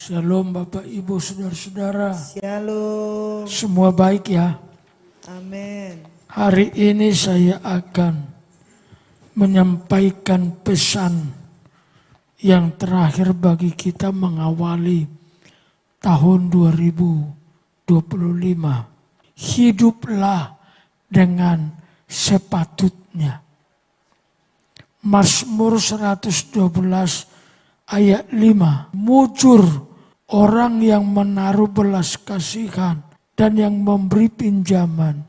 Shalom Bapak Ibu Saudara-saudara. Shalom. Semua baik ya. Amin. Hari ini saya akan menyampaikan pesan yang terakhir bagi kita mengawali tahun 2025. Hiduplah dengan sepatutnya. Mazmur 112 ayat 5. Mujur orang yang menaruh belas kasihan dan yang memberi pinjaman,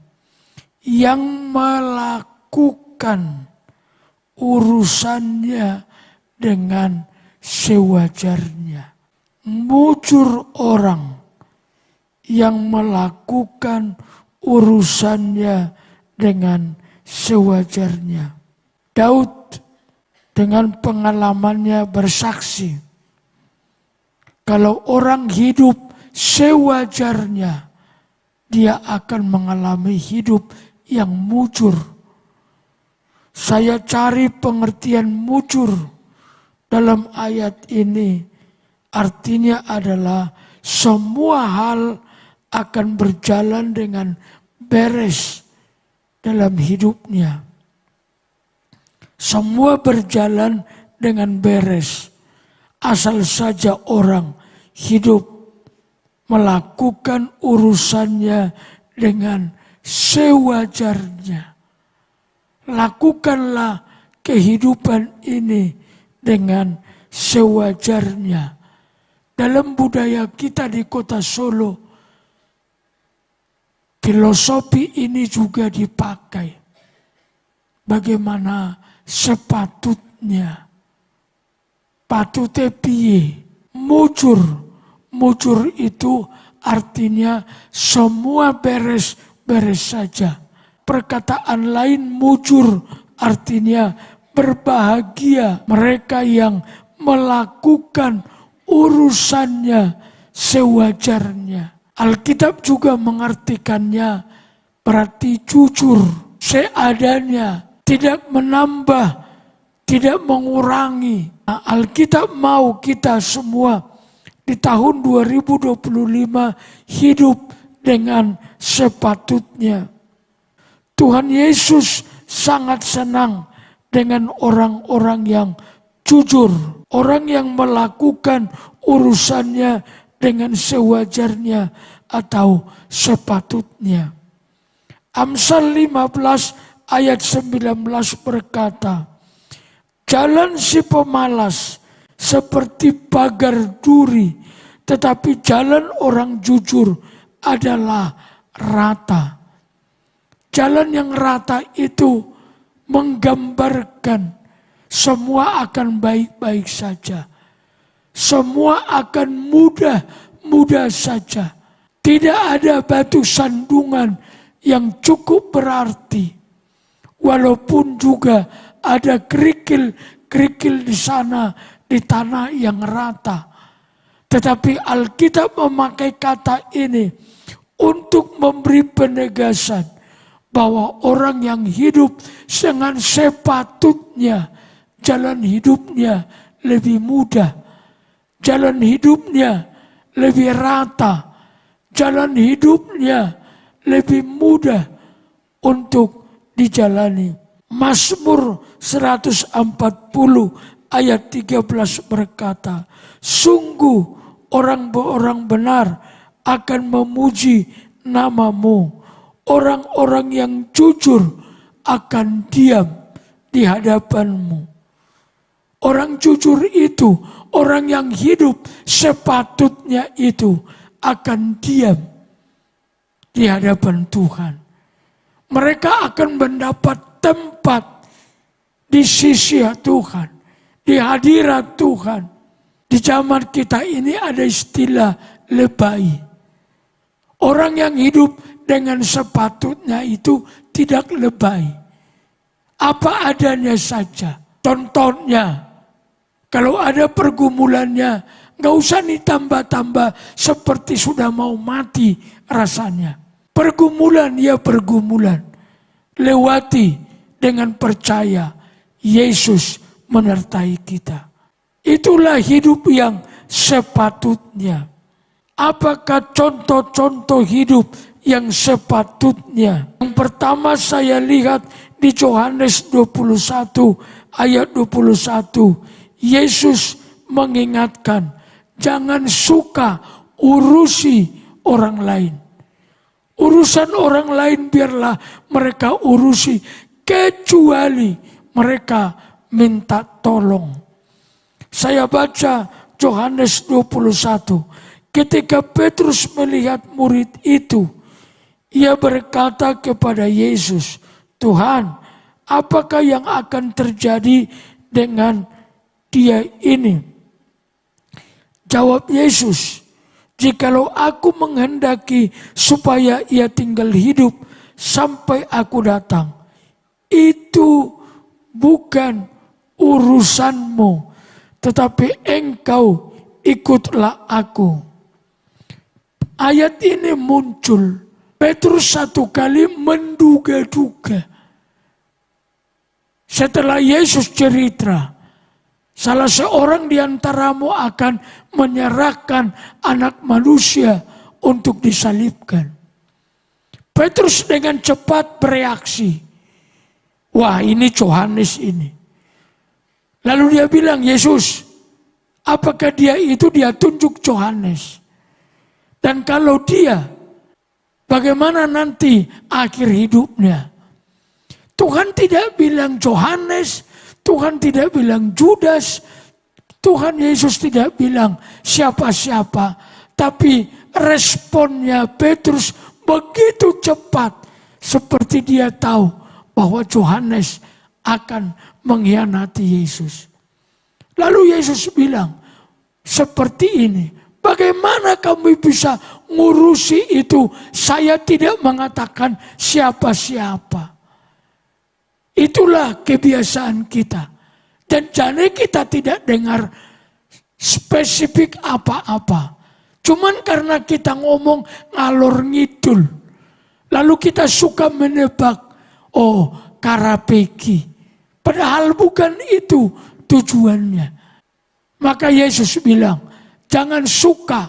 yang melakukan urusannya dengan sewajarnya. Mujur orang yang melakukan urusannya dengan sewajarnya. Daud dengan pengalamannya bersaksi, kalau orang hidup sewajarnya, dia akan mengalami hidup yang mujur. Saya cari pengertian mujur dalam ayat ini. Artinya adalah semua hal akan berjalan dengan beres dalam hidupnya. Semua berjalan dengan beres. Asal saja orang hidup melakukan urusannya dengan sewajarnya. Lakukanlah kehidupan ini dengan sewajarnya. Dalam budaya kita di kota Solo, filosofi ini juga dipakai. Bagaimana sepatutnya. Patute piye, mujur. Mujur itu artinya semua beres-beres saja. Perkataan lain mujur artinya berbahagia mereka yang melakukan urusannya sewajarnya. Alkitab juga mengartikannya berarti jujur, seadanya, tidak menambah, tidak mengurangi. Nah, Alkitab mau kita semua di tahun 2025 hidup dengan sepatutnya. Tuhan Yesus sangat senang dengan orang-orang yang jujur. Orang yang melakukan urusannya dengan sewajarnya atau sepatutnya. Amsal 15 ayat 19 berkata, jalan si pemalas seperti pagar duri, tetapi jalan orang jujur adalah rata. Jalan yang rata itu menggambarkan semua akan baik-baik saja. Semua akan mudah-mudah saja. Tidak ada batu sandungan yang cukup berarti. Walaupun juga ada kerikil-kerikil di sana di tanah yang rata. Tetapi Alkitab memakai kata ini untuk memberi penegasan bahwa orang yang hidup dengan sepatutnya, jalan hidupnya lebih mudah, jalan hidupnya lebih rata, jalan hidupnya lebih mudah untuk dijalani. Mazmur 140 ayat 13 berkata, sungguh orang-orang benar akan memuji namamu. Orang-orang yang jujur akan diam di hadapanmu. Orang jujur itu, orang yang hidup sepatutnya itu akan diam di hadapan Tuhan. Mereka akan mendapat tempat di sisi Tuhan, di hadirat Tuhan. Di zaman kita ini ada istilah lebay. Orang yang hidup dengan sepatutnya itu tidak lebay. Apa adanya saja. Contohnya, kalau ada pergumulannya, gak usah ditambah-tambah seperti sudah mau mati rasanya. Pergumulan ya pergumulan. Lewati dengan percaya Yesus menyertai kita. Itulah hidup yang sepatutnya. Apakah contoh-contoh hidup yang sepatutnya? Yang pertama saya lihat di Yohanes 21 ayat 21. Yesus mengingatkan, jangan suka urusi orang lain. Urusan orang lain biarlah mereka urusi, kecuali mereka minta tolong. Saya baca Yohanes 21. Ketika Petrus melihat murid itu, ia berkata kepada Yesus, Tuhan, apakah yang akan terjadi dengan dia ini? Jawab Yesus, jikalau aku menghendaki supaya ia tinggal hidup sampai aku datang, itu bukan urusanmu, tetapi engkau ikutlah aku. Ayat ini muncul, Petrus satu kali menduga-duga. Setelah Yesus cerita, salah seorang di antaramu akan menyerahkan anak manusia untuk disalibkan. Petrus dengan cepat bereaksi. Wah, ini Yohanes ini. Lalu dia bilang, Yesus, apakah dia tunjuk Yohanes? Dan kalau dia, bagaimana nanti akhir hidupnya? Tuhan tidak bilang Yohanes, Tuhan tidak bilang Judas, Tuhan Yesus tidak bilang siapa-siapa. Tapi responnya Petrus begitu cepat, seperti dia tahu bahwa Yohanes akan mengkhianati Yesus. Lalu Yesus bilang, seperti ini, bagaimana kamu bisa ngurusi itu? Saya tidak mengatakan siapa-siapa. Itulah kebiasaan kita. Dan jadi kita tidak dengar spesifik apa-apa. Cuman karena kita ngomong ngalor ngidul. Lalu kita suka menebak, oh karapeki. Padahal bukan itu tujuannya. Maka Yesus bilang, jangan suka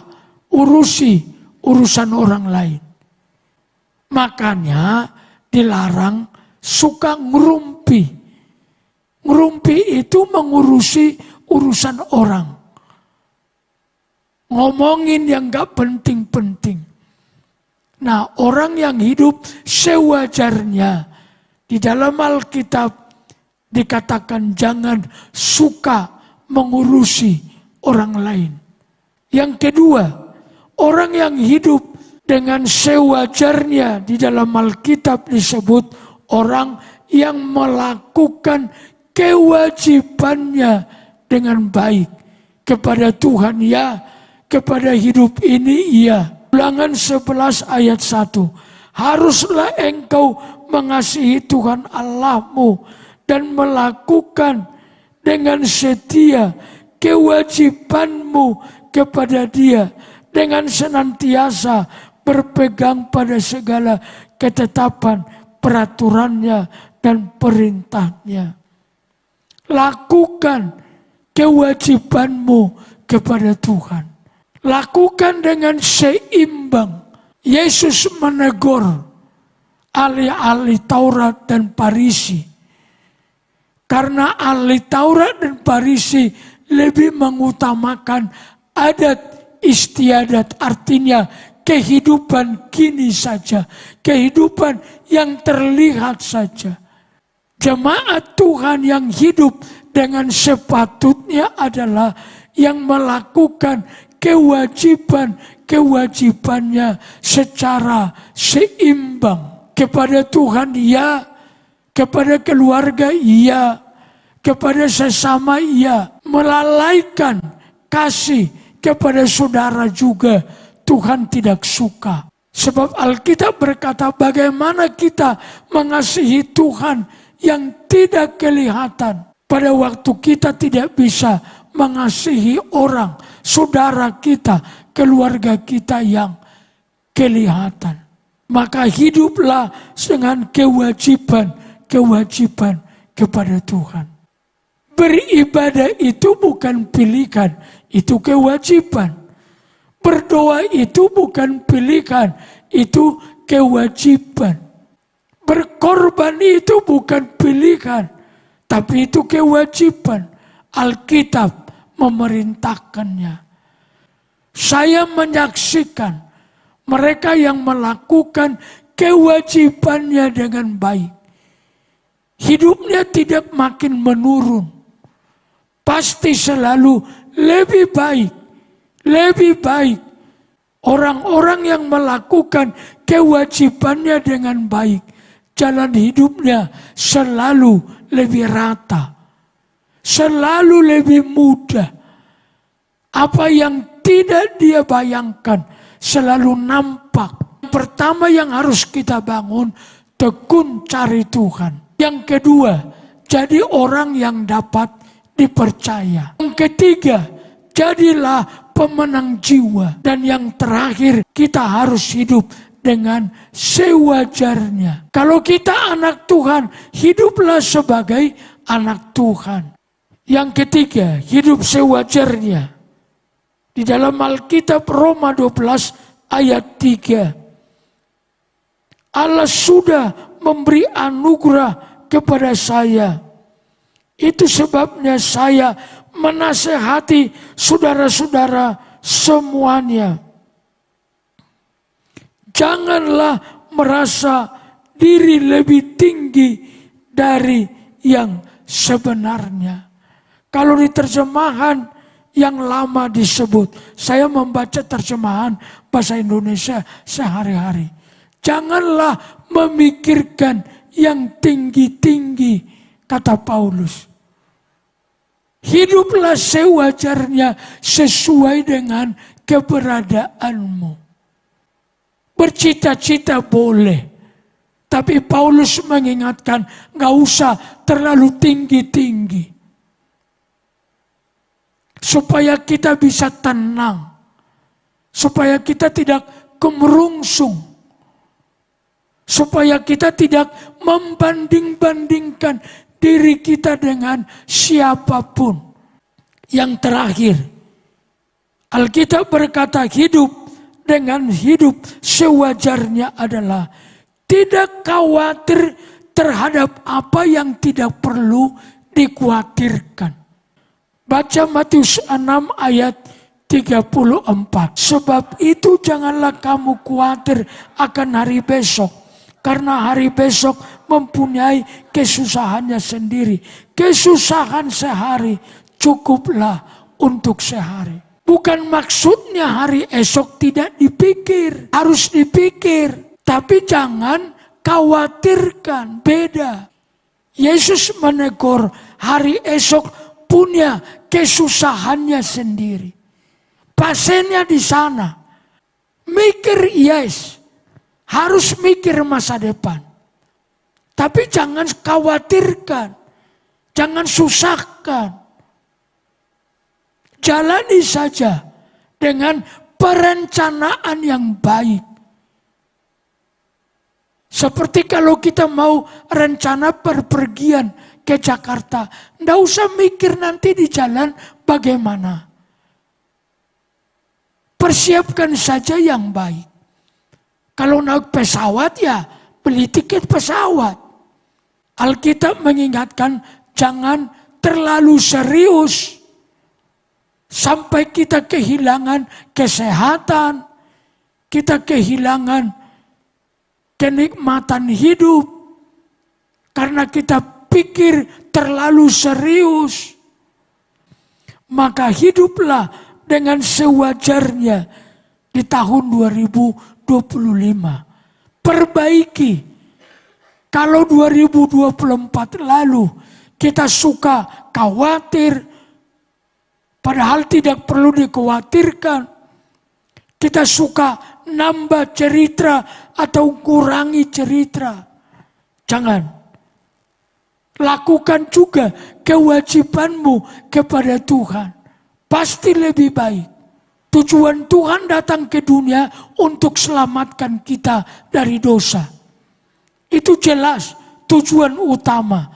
urusi urusan orang lain. Makanya dilarang suka ngerumpi. Ngerumpi itu mengurusi urusan orang. Ngomongin yang gak penting-penting. Nah, orang yang hidup sewajarnya, di dalam Alkitab dikatakan jangan suka mengurusi orang lain. Yang kedua, orang yang hidup dengan sewajarnya di dalam Alkitab disebut orang yang melakukan kewajibannya dengan baik. Kepada Tuhan ya, kepada hidup ini ya. Ulangan 11 ayat 1. Haruslah engkau mengasihi Tuhan Allahmu dan melakukan dengan setia kewajibanmu kepada Dia dengan senantiasa berpegang pada segala ketetapan, peraturannya dan perintahnya. Lakukan kewajibanmu kepada Tuhan. Lakukan dengan seimbang. Yesus menegur ahli-ahli Taurat dan Farisi. Karena ahli Taurat dan Farisi lebih mengutamakan adat istiadat, artinya kehidupan kini saja, kehidupan yang terlihat saja. Jemaat Tuhan yang hidup dengan sepatutnya adalah yang melakukan kewajibannya secara seimbang. Kepada Tuhan iya, kepada keluarga iya, kepada sesama iya. Melalaikan kasih kepada saudara juga Tuhan tidak suka. Sebab Alkitab berkata bagaimana kita mengasihi Tuhan yang tidak kelihatan. Pada waktu kita tidak bisa mengasihi orang, saudara kita, keluarga kita yang kelihatan. Maka hiduplah dengan kewajiban kepada Tuhan. Beribadah itu bukan pilihan, itu kewajiban. Berdoa itu bukan pilihan, itu kewajiban. Berkorban itu bukan pilihan, tapi itu kewajiban. Alkitab memerintahkannya. Saya menyaksikan mereka yang melakukan kewajibannya dengan baik. Hidupnya tidak makin menurun. Pasti selalu lebih baik. Lebih baik. Orang-orang yang melakukan kewajibannya dengan baik. Jalan hidupnya selalu lebih rata. Selalu lebih mudah. Apa yang tidak dia bayangkan selalu nampak. Yang pertama yang harus kita bangun, tekun cari Tuhan. Yang kedua, jadi orang yang dapat dipercaya. Yang ketiga, jadilah pemenang jiwa. Dan yang terakhir, kita harus hidup dengan sewajarnya. Kalau kita anak Tuhan, hiduplah sebagai anak Tuhan. Yang ketiga, hidup sewajarnya. Di dalam Alkitab Roma 12 ayat 3. Allah sudah memberi anugerah kepada saya. Itu sebabnya saya menasehati saudara-saudara semuanya. Janganlah merasa diri lebih tinggi dari yang sebenarnya. Kalau di terjemahan yang lama disebut, saya membaca terjemahan bahasa Indonesia sehari-hari. Janganlah memikirkan yang tinggi-tinggi, kata Paulus. Hiduplah sewajarnya sesuai dengan keberadaanmu. Bercita-cita boleh. Tapi Paulus mengingatkan, gak usah terlalu tinggi-tinggi. Supaya kita bisa tenang. Supaya kita tidak kemerungsung. Supaya kita tidak membanding-bandingkan diri kita dengan siapapun. Yang terakhir, Alkitab berkata hidup dengan hidup sewajarnya adalah tidak khawatir terhadap apa yang tidak perlu dikhawatirkan. Baca Matius 6 ayat 34. Sebab itu janganlah kamu khawatir akan hari besok. Karena hari besok mempunyai kesusahannya sendiri. Kesusahan sehari cukuplah untuk sehari. Bukan maksudnya hari esok tidak dipikir. Harus dipikir. Tapi jangan khawatirkan. Beda. Yesus menegur hari esok punya kesusahannya sendiri. Pasiennya di sana. Mikir yes. Harus mikir masa depan. Tapi jangan khawatirkan. Jangan susahkan. Jalani saja dengan perencanaan yang baik. Seperti kalau kita mau rencana perpergian ke Jakarta. Nggak usah mikir nanti di jalan bagaimana. Persiapkan saja yang baik. Kalau naik pesawat ya beli tiket pesawat. Alkitab mengingatkan jangan terlalu serius. Sampai kita kehilangan kesehatan. Kita kehilangan kenikmatan hidup. Karena kita pikir terlalu serius. Maka hiduplah dengan sewajarnya di tahun 2025. Perbaiki. Kalau 2024 lalu kita suka khawatir, padahal tidak perlu dikhawatirkan. Kita suka nambah cerita atau kurangi cerita. Jangan. Lakukan juga kewajibanmu kepada Tuhan. Pasti lebih baik. Tujuan Tuhan datang ke dunia untuk selamatkan kita dari dosa. Itu jelas tujuan utama.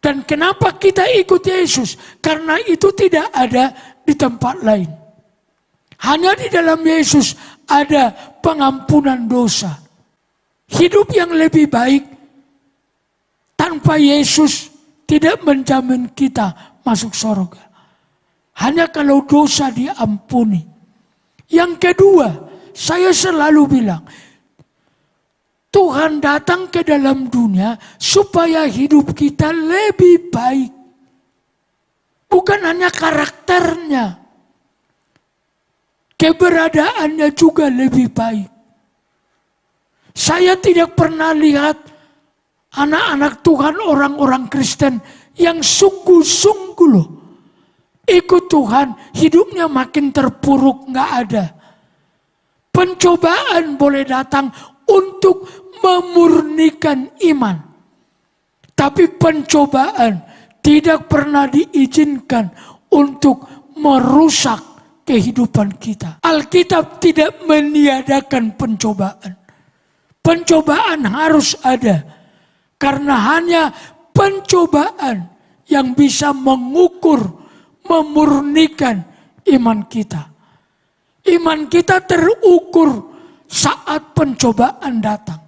Dan kenapa kita ikut Yesus? Karena itu tidak ada di tempat lain. Hanya di dalam Yesus ada pengampunan dosa. Hidup yang lebih baik tanpa Yesus tidak menjamin kita masuk surga. Hanya kalau dosa diampuni. Yang kedua, saya selalu bilang, Tuhan datang ke dalam dunia supaya hidup kita lebih baik. Bukan hanya karakternya, keberadaannya juga lebih baik. Saya tidak pernah lihat anak-anak Tuhan, orang-orang Kristen yang sungguh-sungguh loh ikut Tuhan, hidupnya makin terpuruk, nggak ada. Pencobaan boleh datang untuk memurnikan iman. Tapi pencobaan tidak pernah diizinkan untuk merusak kehidupan kita. Alkitab tidak meniadakan pencobaan. Pencobaan harus ada. Karena hanya pencobaan yang bisa mengukur, memurnikan iman kita. Iman kita terukur saat pencobaan datang.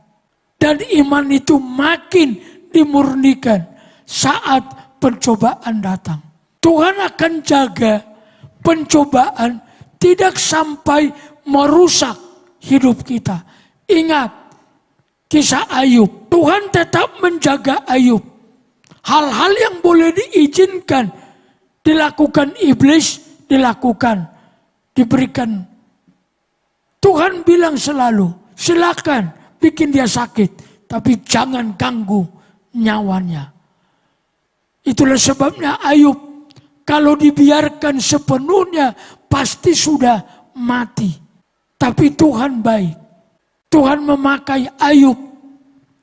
Dan iman itu makin dimurnikan saat pencobaan datang. Tuhan akan jaga pencobaan tidak sampai merusak hidup kita. Ingat kisah Ayub. Tuhan tetap menjaga Ayub. Hal-hal yang boleh diizinkan dilakukan iblis, dilakukan, diberikan. Tuhan bilang selalu, silakan bikin dia sakit, tapi jangan ganggu nyawanya. Itulah sebabnya Ayub kalau dibiarkan sepenuhnya pasti sudah mati. Tapi Tuhan baik. Tuhan memakai Ayub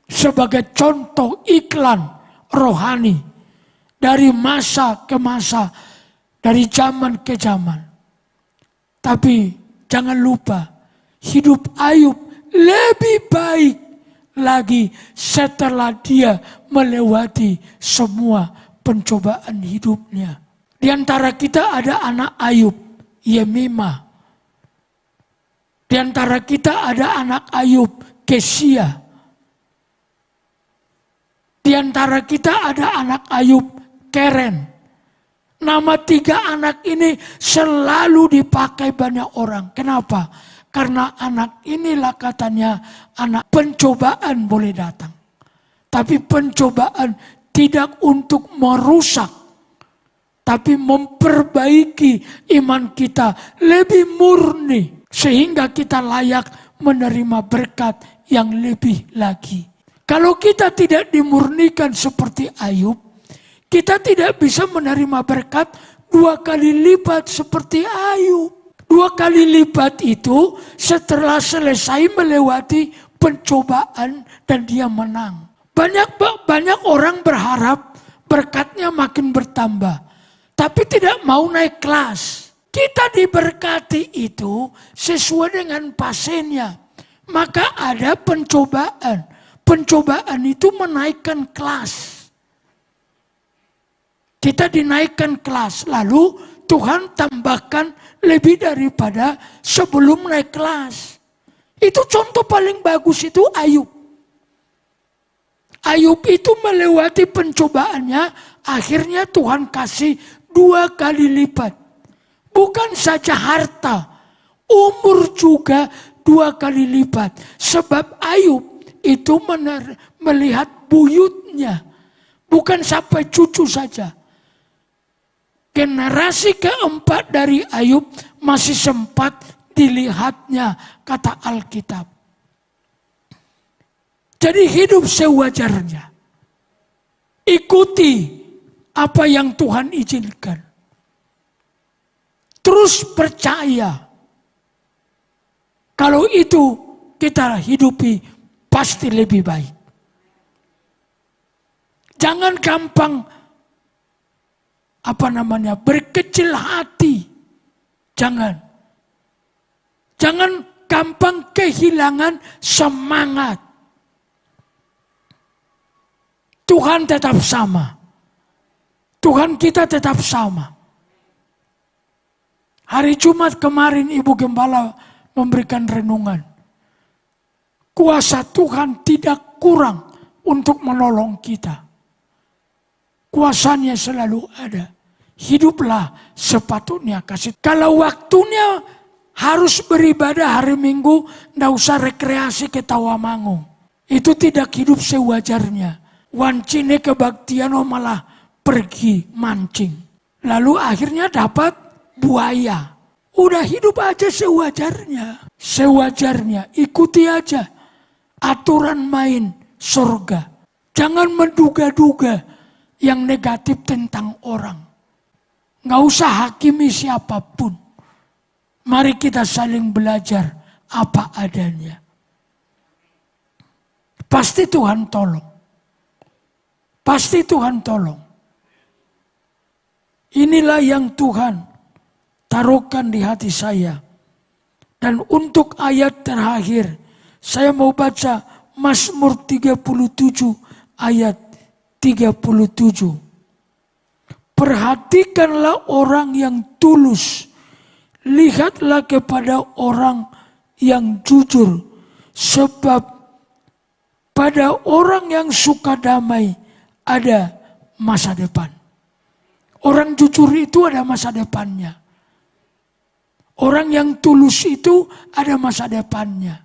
sebagai contoh iklan rohani dari masa ke masa, dari zaman ke zaman. Tapi jangan lupa, hidup Ayub lebih baik lagi setelah dia melewati semua pencobaan hidupnya. Di antara kita ada anak Ayub, Yemima. Di antara kita ada anak Ayub, Kesia. Di antara kita ada anak Ayub, Keren. Nama 3 anak ini selalu dipakai banyak orang. Kenapa? Karena anak inilah katanya anak pencobaan boleh datang. Tapi pencobaan tidak untuk merusak. Tapi memperbaiki iman kita lebih murni. Sehingga kita layak menerima berkat yang lebih lagi. Kalau kita tidak dimurnikan seperti Ayub, kita tidak bisa menerima berkat 2 kali lipat seperti Ayub. 2 kali lipat itu setelah selesai melewati pencobaan dan dia menang. Banyak orang berharap berkatnya makin bertambah. Tapi tidak mau naik kelas. Kita diberkati itu sesuai dengan pasennya. Maka ada pencobaan. Pencobaan itu menaikkan kelas. Kita dinaikkan kelas. Lalu Tuhan tambahkan lebih daripada sebelum naik kelas. Itu contoh paling bagus itu Ayub. Ayub itu melewati pencobaannya. Akhirnya Tuhan kasih 2 kali lipat. Bukan saja harta, umur juga 2 kali lipat. Sebab Ayub itu melihat buyutnya. Bukan sampai cucu saja. Generasi keempat dari Ayub masih sempat dilihatnya, kata Alkitab. Jadi hidup sewajarnya. Ikuti apa yang Tuhan izinkan. Terus percaya. Kalau itu kita hidupi pasti lebih baik. Jangan gampang berkecil hati. Jangan gampang kehilangan semangat. Tuhan tetap sama. Tuhan kita tetap sama. Hari Jumat kemarin Ibu Gembala memberikan renungan. Kuasa Tuhan tidak kurang untuk menolong kita. Kuasanya selalu ada. Hiduplah sepatutnya kasih. Kalau waktunya harus beribadah hari Minggu, nggak usah rekreasi ke Tawamangu. Itu tidak hidup sewajarnya. Wancine kebaktian malah pergi mancing. Lalu akhirnya dapat buaya. Udah hidup aja sewajarnya. Sewajarnya, ikuti aja aturan main surga. Jangan menduga-duga yang negatif tentang orang. Nggak usah hakimi siapapun. Mari kita saling belajar apa adanya. Pasti Tuhan tolong. Pasti Tuhan tolong. Inilah yang Tuhan taruhkan di hati saya. Dan untuk ayat terakhir, saya mau baca Mazmur 37 ayat 37. Perhatikanlah orang yang tulus. Lihatlah kepada orang yang jujur. Sebab pada orang yang suka damai ada masa depan. Orang jujur itu ada masa depannya. Orang yang tulus itu ada masa depannya.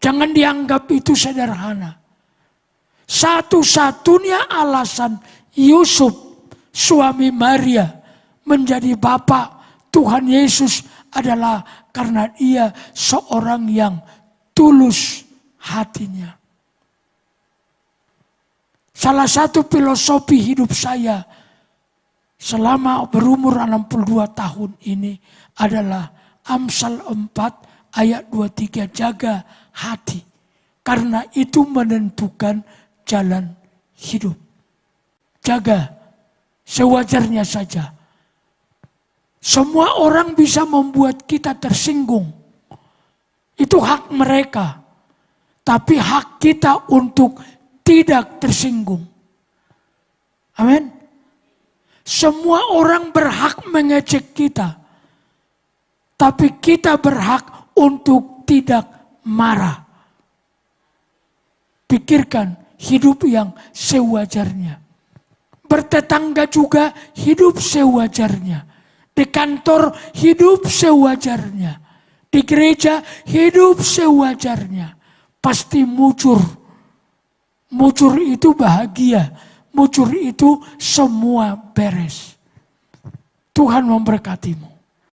Jangan dianggap itu sederhana. Satu-satunya alasan Yusuf, suami Maria, menjadi bapak Tuhan Yesus adalah karena ia seorang yang tulus hatinya. Salah satu filosofi hidup saya selama berumur 62 tahun ini adalah Amsal 4 ayat 23, jaga hati. Karena itu menentukan jalan hidup. Jaga sewajarnya saja. Semua orang bisa membuat kita tersinggung. Itu hak mereka. Tapi hak kita untuk tidak tersinggung. Amin. Semua orang berhak mengejek kita. Tapi kita berhak untuk tidak marah. Pikirkan hidup yang sewajarnya. Bertetangga juga hidup sewajarnya. Di kantor hidup sewajarnya. Di gereja hidup sewajarnya. Pasti mujur. Mujur itu bahagia. Mujur itu semua beres. Tuhan memberkatimu.